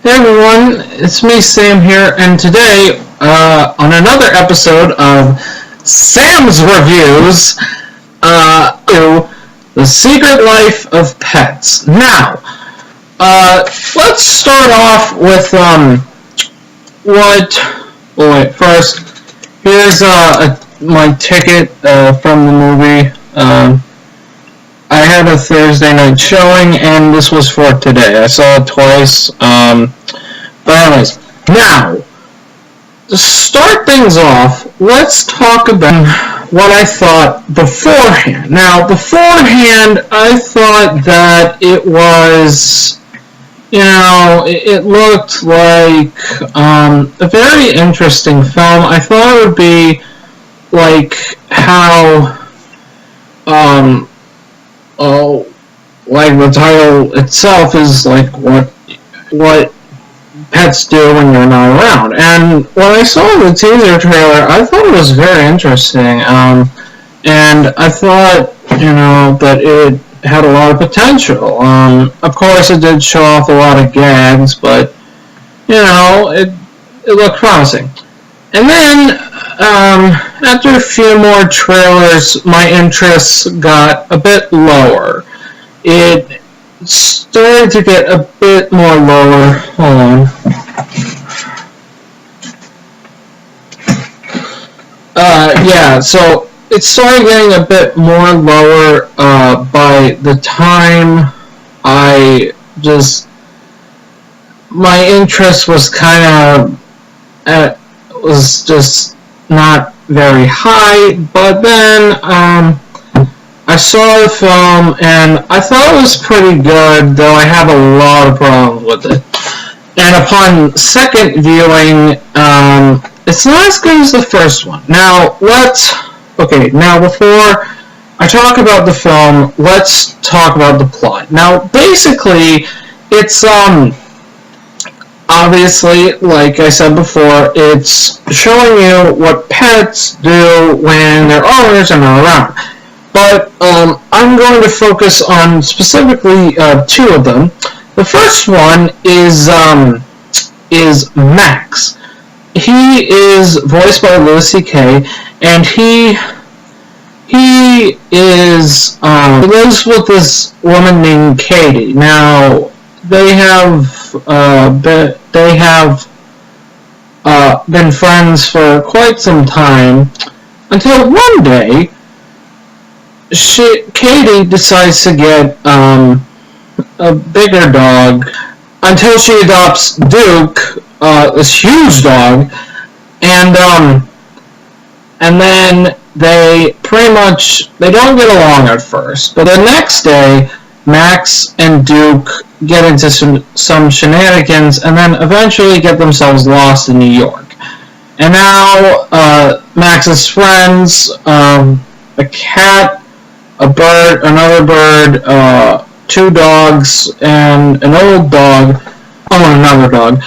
Hey everyone, it's me Sam here, and today, on another episode of Sam's Reviews, The Secret Life of Pets. Now, let's start off with, first, here's, my ticket, from the movie. I had a Thursday night showing, and this was for today. I saw it twice. But anyways, now, to start things off, let's talk about what I thought beforehand. Now, beforehand, I thought that it was, it looked like a very interesting film. I thought it would be like how, like the title itself is like what pets do when you're not around. And when I saw the teaser trailer, I thought it was very interesting. And I thought, that it had a lot of potential. Of course, it did show off a lot of gags, but it looked promising. And then, after a few more trailers, my interests got a bit lower. It started to get a bit more lower. Hold on. So it started getting a bit more lower by the time my interest was was just not very high, but then I saw the film and I thought it was pretty good, though I have a lot of problems with it. And upon second viewing, it's not as good as the first one. Now, before I talk about the film, let's talk about the plot. Now, basically, it's, obviously, like I said before, it's showing you what pets do when their owners are not around. But I'm going to focus on specifically two of them. The first one is Max. He is voiced by Louis C.K. and he lives with this woman named Katie. Now they have been friends for quite some time until one day Katie decides to get a bigger dog until she adopts Duke, this huge dog, and then they don't get along at first, but the next day Max and Duke get into some shenanigans and then eventually get themselves lost in New York. And now Max's friends, a cat, a bird, another bird, two dogs, and an old dog, another dog.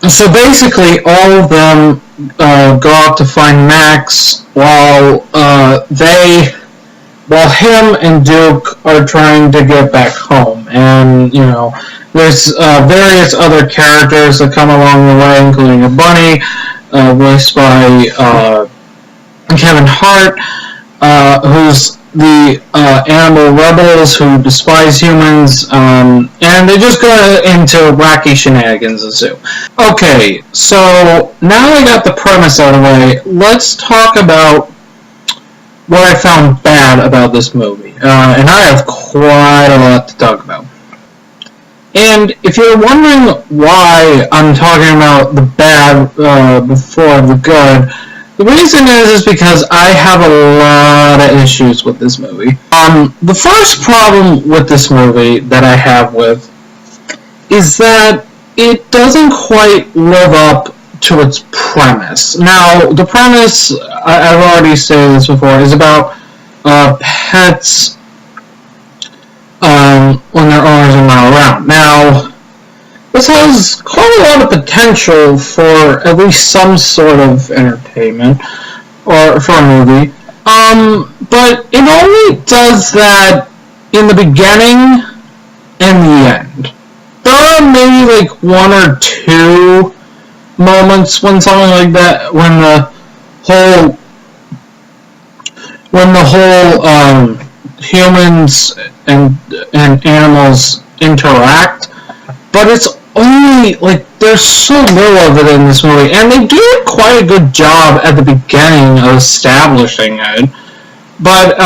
So basically all of them go out to find Max while him and Duke are trying to get back home. And, there's various other characters that come along the way, including a bunny, voiced by Kevin Hart, who's the animal rebels who despise humans, and they just go into wacky shenanigans at the zoo. Okay, so now I got the premise out of the way, let's talk about what I found bad about this movie. And I have quite a lot to talk about. And if you're wondering why I'm talking about the bad before the good, the reason is because I have a lot of issues with this movie. The first problem with this movie that I have with is that it doesn't quite live up to its premise. Now, the premise, I've already stated this before, is about pets when their owners are not around. Now, this has quite a lot of potential for at least some sort of entertainment, or for a movie, but it only does that in the beginning and the end. There are maybe like one or two moments when something like that, when the whole humans and animals interact, but it's only like there's so little of it in this movie, and they do quite a good job at the beginning of establishing it, but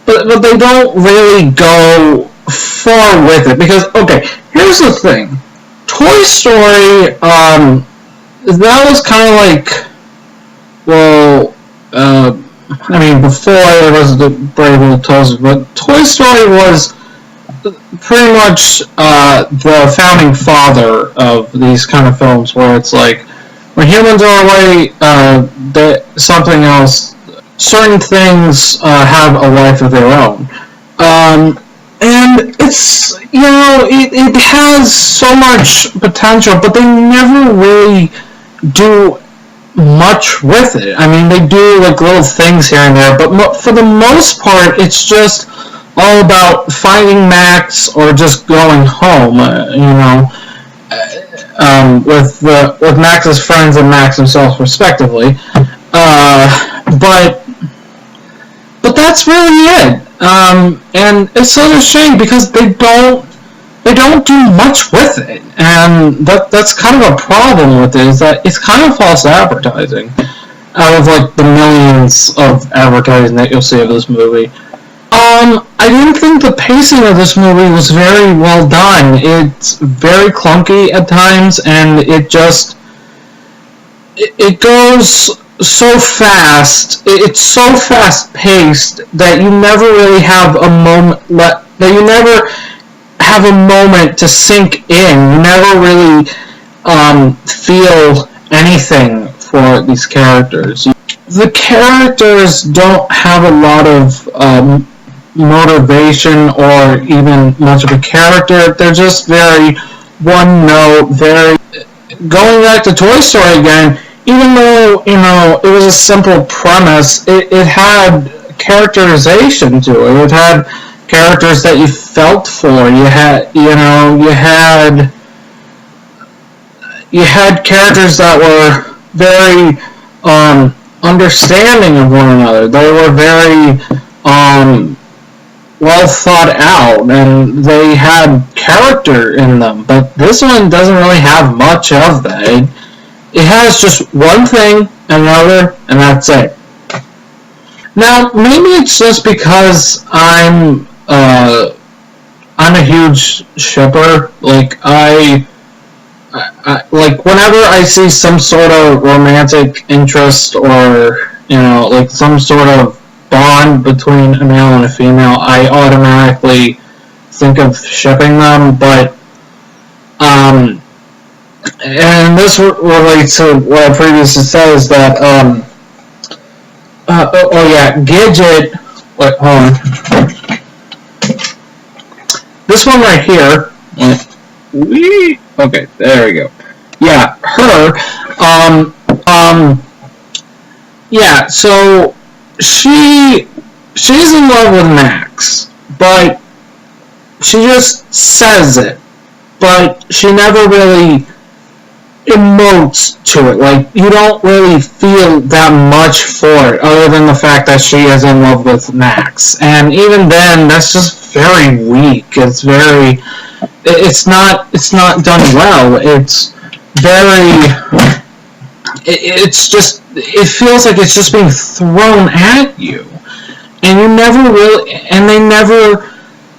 they don't really go far with it, because, okay, here's the thing. Toy Story, that was kind of like, well, I mean, before it was the Brave Little Toasters, but Toy Story was pretty much the founding father of these kind of films, where it's like, when humans are away, something else, certain things have a life of their own. And it's, it has so much potential, but they never really do much with it. I mean, they do like little things here and there, but for the most part, it's just all about finding Max or just going home, with Max's friends and Max himself, respectively. But that's really it. And it's such a shame, because they don't do much with it, and that's kind of a problem with it, is that it's kind of false advertising out of like the millions of advertising that you'll see of this movie. I didn't think the pacing of this movie was very well done. It's very clunky at times, and it goes so fast. It's so fast paced that you never really have a moment to sink in. You never really feel anything for these characters. The characters don't have a lot of motivation or even much of a character. They're just very one note, very... Going back to Toy Story again, even though, it was a simple premise, it had characterization to it. It had characters that you felt for. You had characters that were very understanding of one another. They were very well thought out, and they had character in them. But this one doesn't really have much of that. It has just one thing and another, and that's it. Now, maybe it's just because I'm a huge shipper. Like, like, whenever I see some sort of romantic interest, or, like some sort of bond between a male and a female, I automatically think of shipping them. But and this relates to what I previously said, is that Gidget. Wait, hold on. This one right here. Okay, there we go. Yeah, her. Yeah, so she's in love with Max, but she just says it, but she never really emotes to it. Like, you don't really feel that much for it, other than the fact that she is in love with Max. And even then, that's just very weak. It's not done well. It's very... It feels like it's just being thrown at you. And they never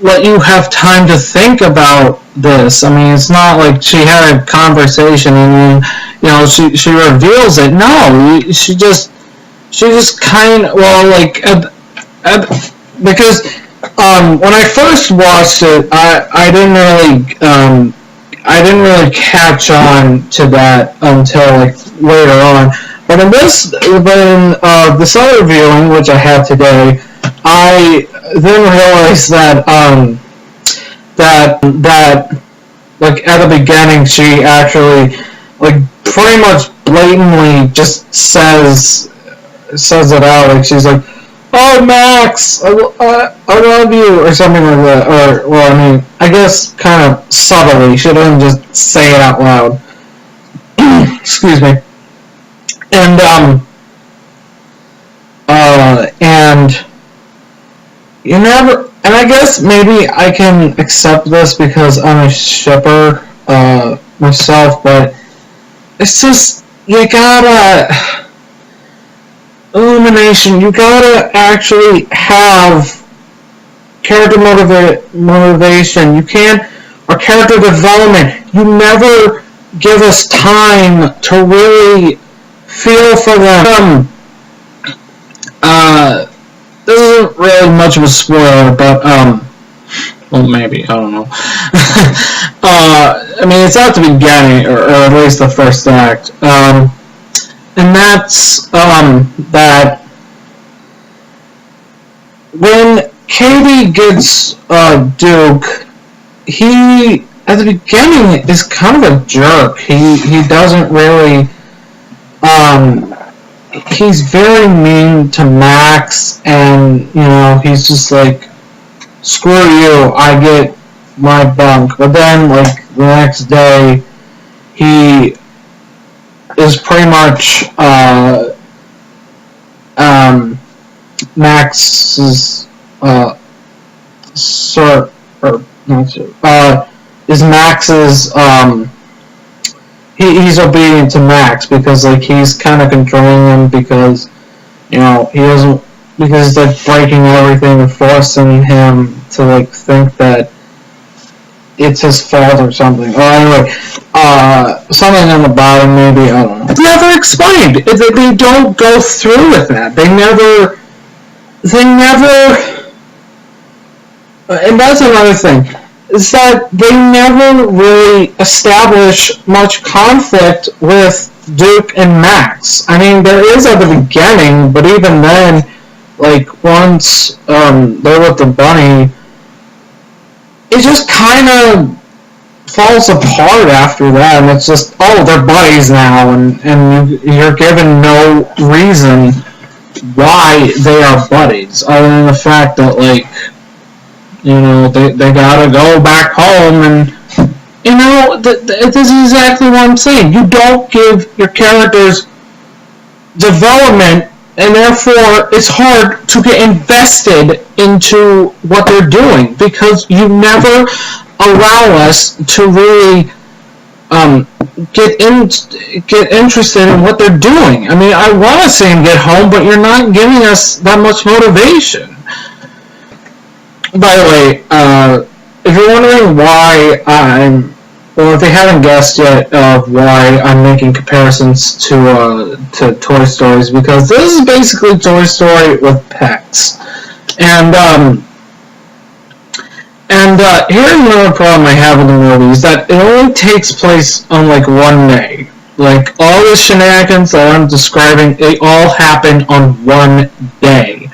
let you have time to think about this. I mean, it's not like she had a conversation and she reveals it. No, she just kind of, because when I first watched it, I didn't really catch on to that until like later on. But in this other viewing, which I had today, I then realized that like at the beginning, she actually like pretty much blatantly just says it out. Like, she's like, oh Max, I love you, or something like that. Or, well, I mean, I guess kind of subtly. She doesn't just say it out loud. Excuse me. And and you never. And I guess maybe I can accept this because I'm a shipper myself, but it's just you gotta. Illumination, you gotta actually have character motivation. You can't, or character development. You never give us time to really feel for them. This isn't really much of a spoiler, but well, maybe, I don't know. I mean, it's at the beginning, or at least the first act. And that's that when Katie gets Duke, he at the beginning is kind of a jerk. He doesn't really he's very mean to Max, and you know he's just like, screw you, I get my bunk. But then like the next day he is pretty much Max's sort, or not sort, is Max's he's obedient to Max because like he's kind of controlling him because you know he doesn't, because he's like breaking everything and forcing him to like think that it's his fault or something. Or anyway, something on the bottom maybe, I don't know. It's never explained. They don't go through with that. They never, and that's another thing, is that they never really establish much conflict with Duke and Max. I mean, there is at the beginning, but even then, like, once they're with the bunny, it just kind of falls apart after that, and it's just, oh, they're buddies now, and you're given no reason why they are buddies, other than the fact that, like, you know, they gotta go back home, and, you know, this is exactly what I'm saying. You don't give your characters development, and therefore it's hard to get invested into what they're doing because you never allow us to really get interested in what they're doing. I mean, I want to see them get home, but you're not giving us that much motivation. By the way, if you're wondering why if they haven't guessed yet why I'm making comparisons to Toy Stories, because this is basically Toy Story with pets. And here's another problem I have in the movie, is that it only takes place on like one day. Like, all the shenanigans that I'm describing, they all happen on one day.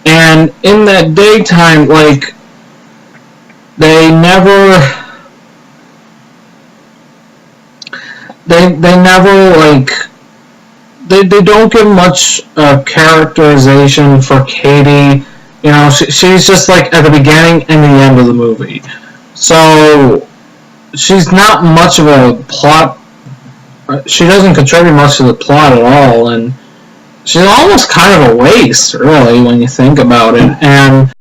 And in that daytime, like, they never like, they don't give much characterization for Katie. You know, she's just like at the beginning and the end of the movie. So she's not much of a plot. She doesn't contribute much to the plot at all, and she's almost kind of a waste, really, when you think about it. And